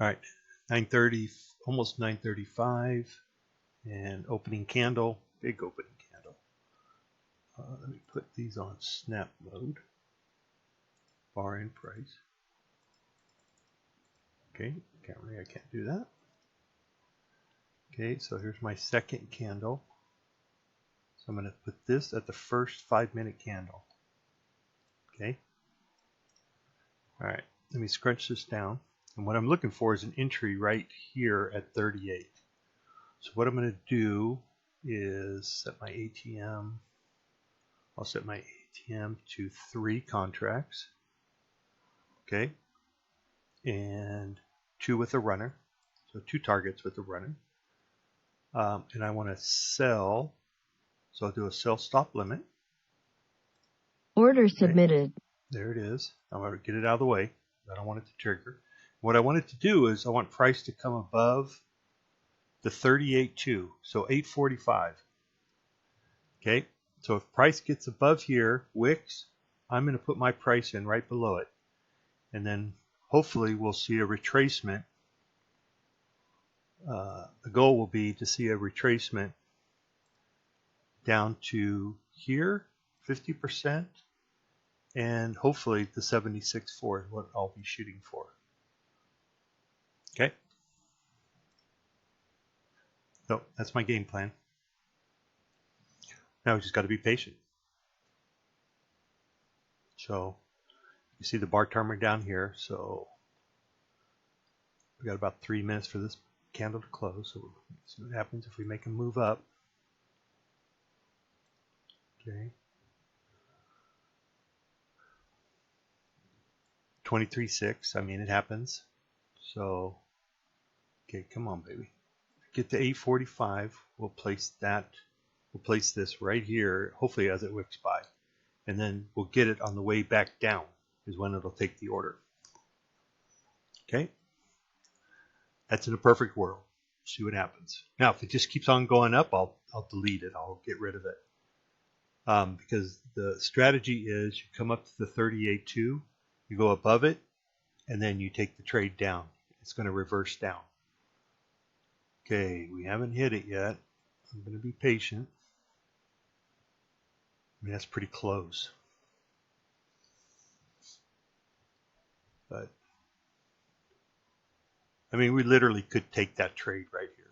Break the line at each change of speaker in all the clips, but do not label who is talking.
All right, 9:30, almost 9:35, and opening candle, big opening candle. Let me put these on snap mode, bar in price. Okay, I can't do that. Okay, so here's my second candle. So I'm going to put this at the first 5-minute candle. Okay. All right, let me scrunch this down. And what I'm looking for is an entry right here at 38. So what I'm going to do is set my ATM. I'll set my ATM to 3 contracts. Okay. And 2 with a runner. So 2 targets with a runner. And I want to sell. So I'll do a sell stop limit.
Order submitted.
There it is. I'm going to get it out of the way. I don't want it to trigger. What I want it to do is I want price to come above the 38.2, so 845. Okay, so if price gets above here, wicks, I'm going to put my price in right below it. And then hopefully we'll see a retracement. The goal will be to see a retracement down to here, 50%, and hopefully the 76.4 is what I'll be shooting for. Okay. So that's my game plan. Now we just got to be patient. So you see the bar timer down here. So we got about 3 minutes for this candle to close. So we'll see what happens if we make a move up. Okay. 23.6. I mean, it happens. So, okay, come on, baby. Get to 845. We'll place that. We'll place this right here, hopefully as it wicks by. And then we'll get it on the way back down is when it'll take the order. Okay. That's in a perfect world. See what happens. Now, if it just keeps on going up, I'll delete it. I'll get rid of it. Because the strategy is you come up to the 38.2, you go above it, and then you take the trade down. It's going to reverse down. Okay, we haven't hit it yet. I'm going to be patient. I mean, that's pretty close. But, I mean, we literally could take that trade right here.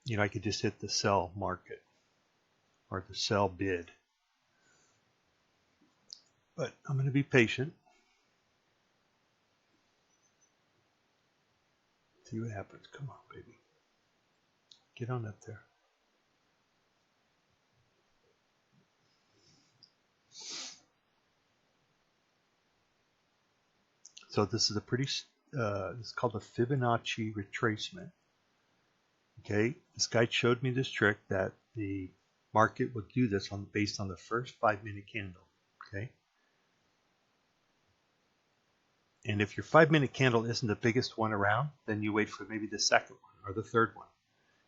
You know, I could just hit the sell market or the sell bid. But I'm going to be patient. See what happens. Come on, baby. Get on up there. So this is a pretty, it's called a Fibonacci retracement. Okay, this guy showed me this trick that the market would do this based on the first 5-minute candle. Okay, and if your 5-minute candle isn't the biggest one around, then you wait for maybe the second one or the third one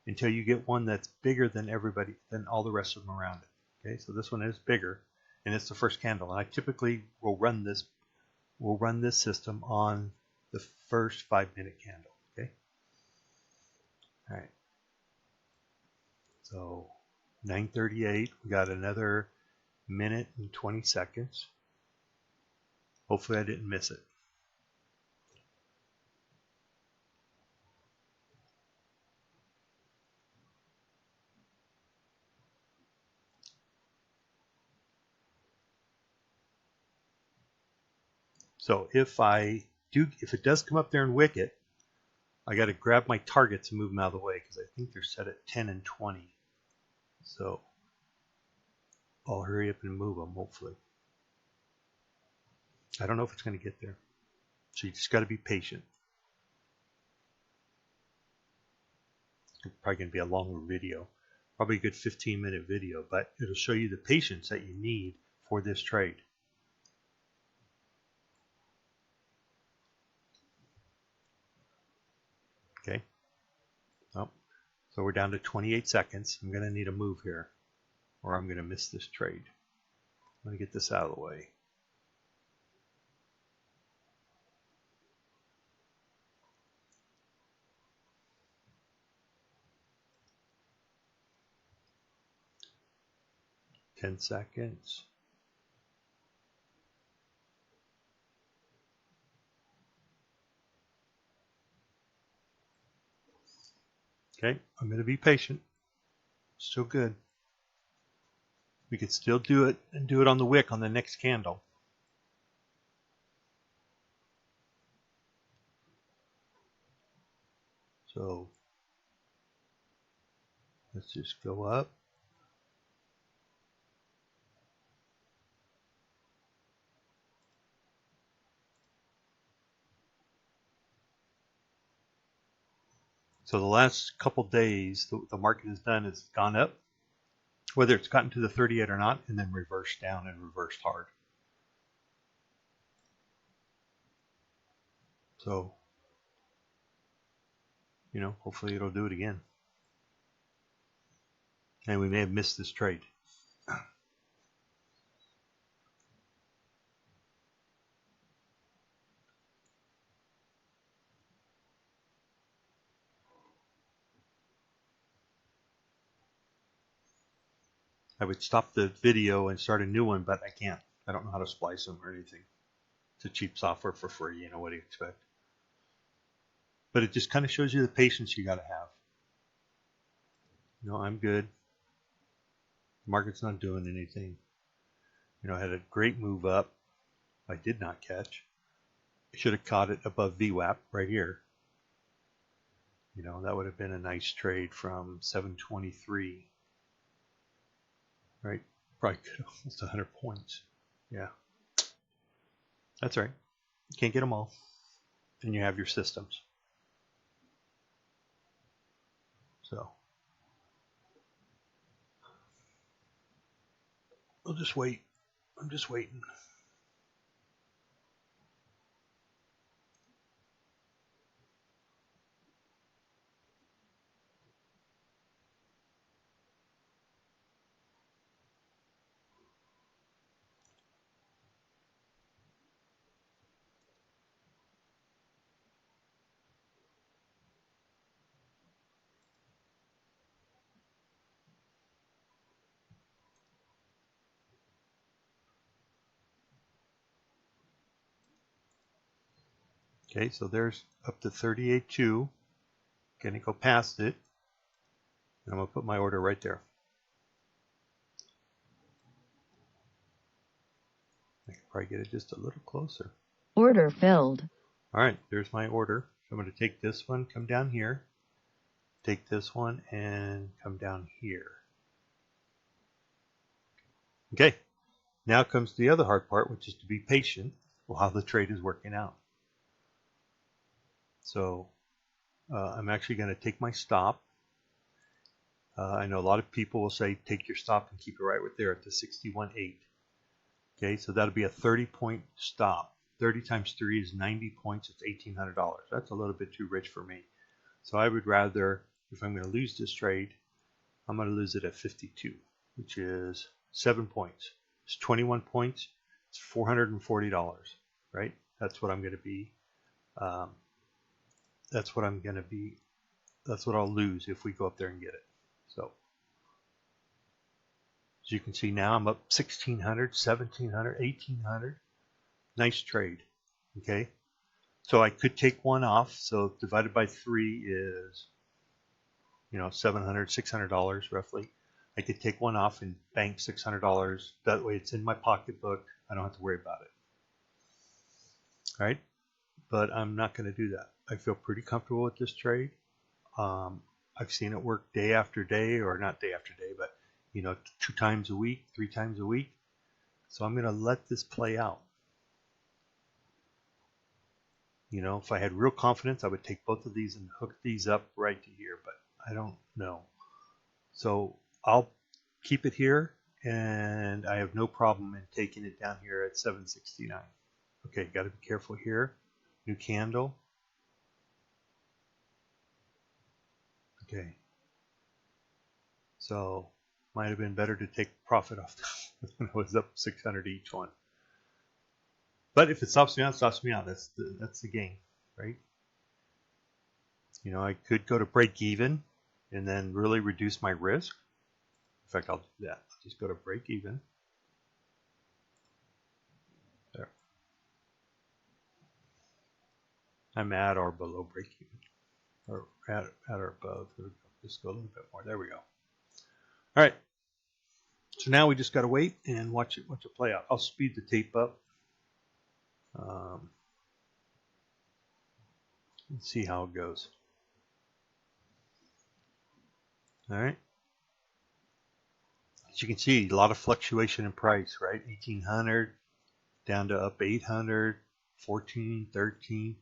until you get one that's bigger than everybody, than all the rest of them around it. Okay, so this one is bigger, and it's the first candle. And I typically will run this. We'll run this system on the first 5-minute candle. Okay. All right. So 9:38. We got another minute and 20 seconds. Hopefully I didn't miss it. So if it does come up there and wick it, I got to grab my targets and move them out of the way because I think they're set at 10 and 20. So I'll hurry up and move them, hopefully. I don't know if it's going to get there. So you just got to be patient. It's probably going to be a longer video. Probably a good 15-minute video, but it'll show you the patience that you need for this trade. Okay. Oh, so we're down to 28 seconds. I'm going to need a move here or I'm going to miss this trade. I'm going to get this out of the way. 10 seconds. Okay, I'm going to be patient. Still good. We could still do it and do it on the wick on the next candle. So let's just go up. So the last couple days, the market has done is gone up, whether it's gotten to the 38 or not, and then reversed down and reversed hard. So, you know, hopefully it'll do it again. And we may have missed this trade. I would stop the video and start a new one, but I can't. I don't know how to splice them or anything. It's a cheap software for free, you know, what do you expect? But it just kind of shows you the patience you got to have. You know, I'm good. The market's not doing anything. You know, I had a great move up. I did not catch. I should have caught it above VWAP right here. You know, that would have been a nice trade from 723. Right? Probably could have almost 100 points. Yeah. That's right. You can't get them all. And you have your systems. So we'll just wait. I'm just waiting. Okay, so there's up to 38.2. Gonna go past it. And I'm gonna put my order right there. I can probably get it just a little closer.
Order filled.
All right, there's my order. So I'm going to take this one, come down here, take this one, and come down here. Okay, now comes the other hard part, which is to be patient while the trade is working out. So I'm actually going to take my stop. I know a lot of people will say take your stop and keep it right there at the 61.8. Okay, so that'll be a 30-point stop. 30 times 3 is 90 points. It's $1,800. That's a little bit too rich for me. So I would rather, if I'm going to lose this trade, I'm going to lose it at 52, which is 7 points. It's 21 points. It's $440, right? That's what I'm going to be. That's what I'm going to be. That's what I'll lose if we go up there and get it. So as you can see now, I'm up 1,600, 1,700, 1,800. Nice trade. Okay. So I could take one off. So divided by 3 is, you know, $700, $600 roughly. I could take one off and bank $600. That way it's in my pocketbook. I don't have to worry about it. All right. But I'm not going to do that. I feel pretty comfortable with this trade. I've seen it work day after day, or not day after day, but, you know, 2 times a week, 3 times a week. So I'm going to let this play out. You know, if I had real confidence, I would take both of these and hook these up right to here, but I don't know. So I'll keep it here, and I have no problem in taking it down here at 769. Okay, got to be careful here. New candle. Okay. So might have been better to take profit off when I was up 600 each one. But if it stops me out, it stops me out. That's the game, right? You know, I could go to break even and then really reduce my risk. In fact, I'll do that. Just go to break even. There. I'm at or below break even. Or at or above. Just go a little bit more. There we go. All right. So now we just got to wait and watch it play out. I'll speed the tape up. Let's see how it goes. All right. As you can see, a lot of fluctuation in price, right? 1800 down to up 800, 14, 13.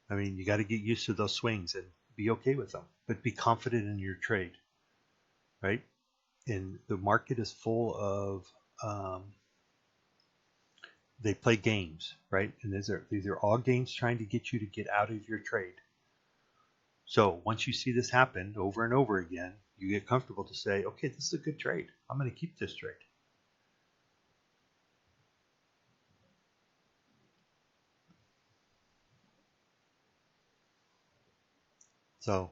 I mean, you got to get used to those swings and be okay with them, but be confident in your trade, right? And the market is full of, they play games, right? And these are all games trying to get you to get out of your trade. So once you see this happen over and over again, you get comfortable to say, okay, this is a good trade. I'm going to keep this trade. So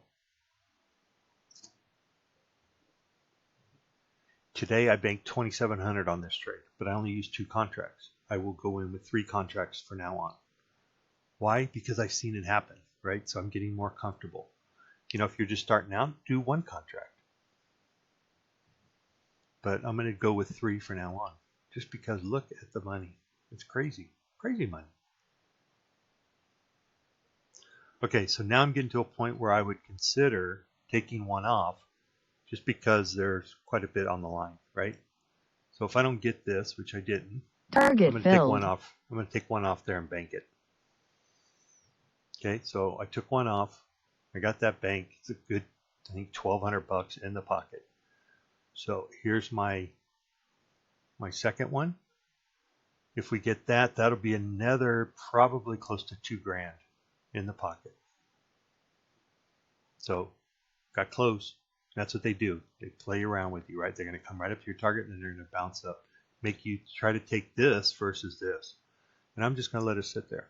today I banked 2,700 on this trade, but I only used 2 contracts. I will go in with 3 contracts from now on. Why? Because I've seen it happen, right? So I'm getting more comfortable. You know, if you're just starting out, do 1 contract. But I'm going to go with 3 from now on, just because look at the money. It's crazy, crazy money. Okay, so now I'm getting to a point where I would consider taking 1 off just because there's quite a bit on the line, right? So if I don't get this, which I didn't,
Target
I'm going to
filled.
take 1 off. I'm going to take 1 off there and bank it. Okay, so I took 1 off. I got that bank. It's a good, I think, $1,200 in the pocket. So here's my second one. If we get that, that'll be another probably close to $2,000 in the pocket. So got close. That's what they do. They play around with you, right? They're going to come right up to your target and then they're going to bounce up, make you try to take this versus this. And I'm just going to let it sit there.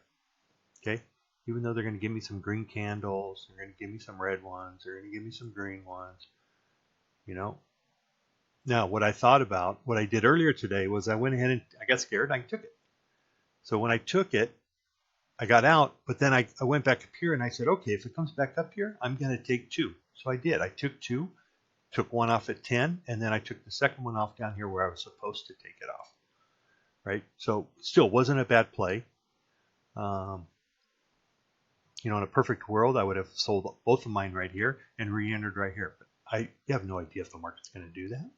Okay? Even though they're going to give me some green candles, they're going to give me some red ones, they're going to give me some green ones, you know. Now, what I thought about, what I did earlier today was I went ahead and I got scared and I took it. So when I took it, I got out, but then I went back up here and I said, okay, if it comes back up here, I'm going to take 2. So I did. I took 2, took 1 off at 10, and then I took the second one off down here where I was supposed to take it off. Right? So still wasn't a bad play. You know, in a perfect world, I would have sold both of mine right here and re-entered right here. But you have no idea if the market's going to do that.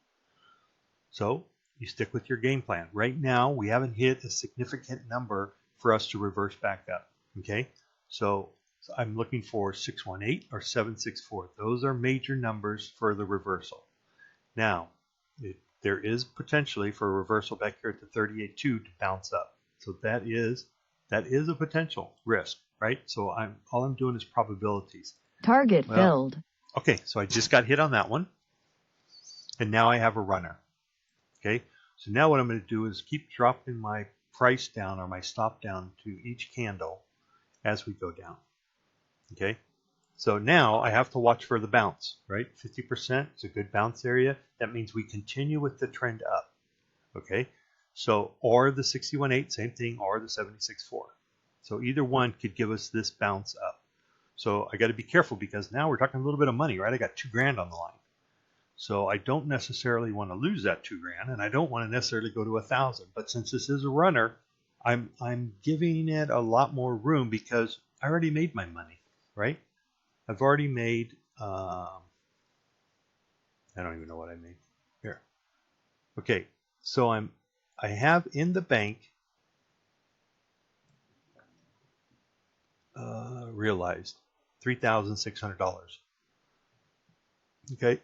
So you stick with your game plan. Right now, we haven't hit a significant number for us to reverse back up. Okay, so I'm looking for 618 or 764. Those are major numbers for the reversal. Now, there is potentially for a reversal back here at the 38.2 to bounce up. So that is a potential risk, right? So all I'm doing is probabilities.
Target filled.
Okay, so I just got hit on that one, and now I have a runner. Okay, so now what I'm going to do is keep dropping my price down or my stop down to each candle as we go down. Okay, so now I have to watch for the bounce, right? 50% is a good bounce area. That means we continue with the trend up. Okay, so or the 61.8, same thing, or the 76.4. So either one could give us this bounce up. So I got to be careful because now we're talking a little bit of money, right? I got $2,000 on the line. So I don't necessarily want to lose that $2,000, and I don't want to necessarily go to 1,000. But since this is a runner, I'm giving it a lot more room because I already made my money, right? I've already made. I don't even know what I made here. Okay, so I have in the bank realized $3,600. Okay.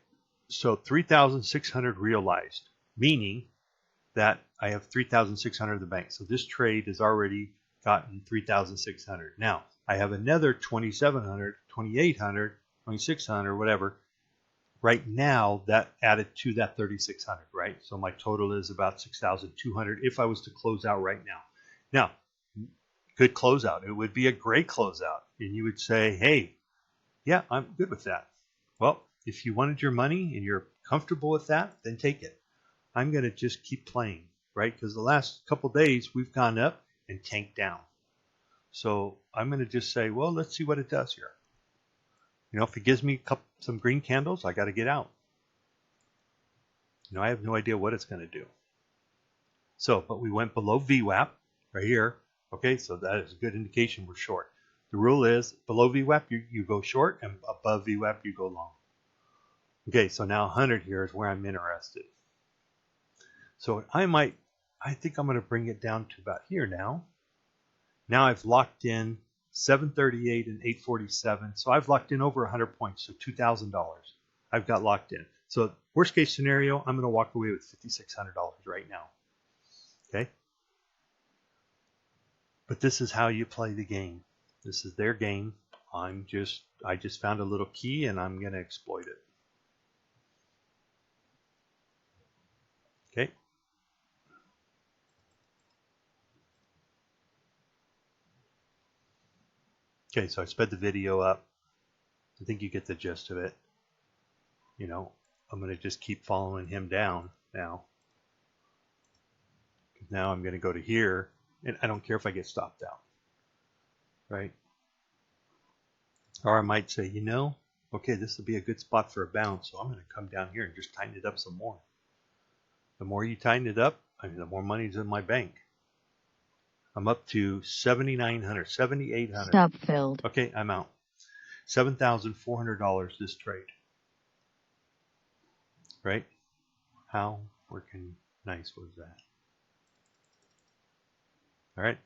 So 3,600 realized, meaning that I have 3,600 in the bank. So this trade has already gotten 3,600. Now I have another 2,700, 2,800, 2,600, whatever. Right now that added to that 3,600, right? So my total is about 6,200 if I was to close out right now. Now, good closeout. It would be a great closeout. And you would say, hey, yeah, I'm good with that. Well, if you wanted your money and you're comfortable with that, then take it. I'm going to just keep playing, right? Because the last couple days we've gone up and tanked down. So I'm going to just say, well, let's see what it does here. You know, if it gives me some green candles, I got to get out. You know, I have no idea what it's going to do. So, but we went below VWAP right here. Okay, so that is a good indication we're short. The rule is below VWAP you go short, and above VWAP you go long. Okay, so now 100 here is where I'm interested. So I think I'm going to bring it down to about here now. Now I've locked in 738 and 847. So I've locked in over 100 points, so $2,000 I've got locked in. So worst case scenario, I'm going to walk away with $5,600 right now. Okay? But this is how you play the game. This is their game. I just found a little key and I'm going to exploit it. Okay? Okay, so I sped the video up. I think you get the gist of it. You know, I'm going to just keep following him down now. Now I'm going to go to here, and I don't care if I get stopped out. Right? Or I might say, you know, okay, this will be a good spot for a bounce, so I'm going to come down here and just tighten it up some more. The more you tighten it up, I mean, the more money's in my bank. I'm up to 7,900, 7,800.
Stop filled.
Okay, I'm out. $7,400 this trade. Right? How freaking nice was that? All right.